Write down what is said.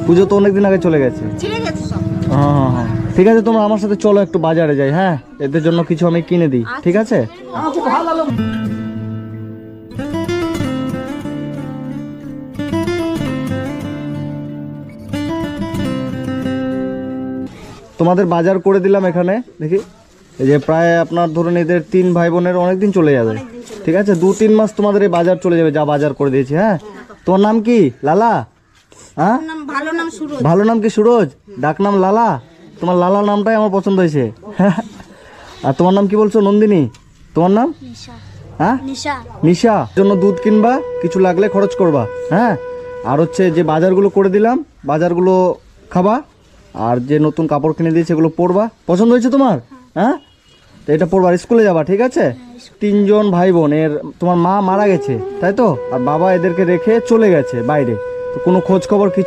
পুজো তো অনেকদিন আগে চলে গেছে। হ্যাঁ হ্যাঁ, ঠিক আছে, তোমরা আমার সাথে চলো একটু বাজারে যাই। হ্যাঁ, এদের জন্য কিছু আমি কিনে দিই, ঠিক আছে? তোমাদের বাজার করে দিলাম এখানে, দেখি এই যে প্রায় আপনার ধরুন এদের 3 ভাই বোনের অনেকদিন চলে যাবে, ঠিক আছে? 2-3 মাস তোমাদের এই বাজার চলে যাবে, যা বাজার করে দিয়েছি। হ্যাঁ, তোমার নাম কি? লালা? হ্যাঁ, ভালো নাম কি? সুরজ, ডাক নাম লালা। তোমার লালা নামটাই আমার পছন্দ হয়েছে। আর তোমার নাম কি বলছো? নন্দিনী। তোমার নাম? হ্যাঁ, নিশা। জন্য দুধ কিনবা, কিছু লাগলে খরচ করবা। হ্যাঁ, আর হচ্ছে যে বাজারগুলো করে দিলাম, বাজারগুলো খাবা, আর যে নতুন কাপড় কিনে দিয়েছে এগুলো পরবা। পছন্দ হয়েছে তোমার? হ্যাঁ, তো এটা পরবা, স্কুলে যাবা, ঠিক আছে? 3 জন ভাই বোন, এর তোমার মা মারা গেছে তাই তো, আর বাবা এদেরকে রেখে চলে গেছে বাইরে, তো কোনো খোঁজ খবর কিছু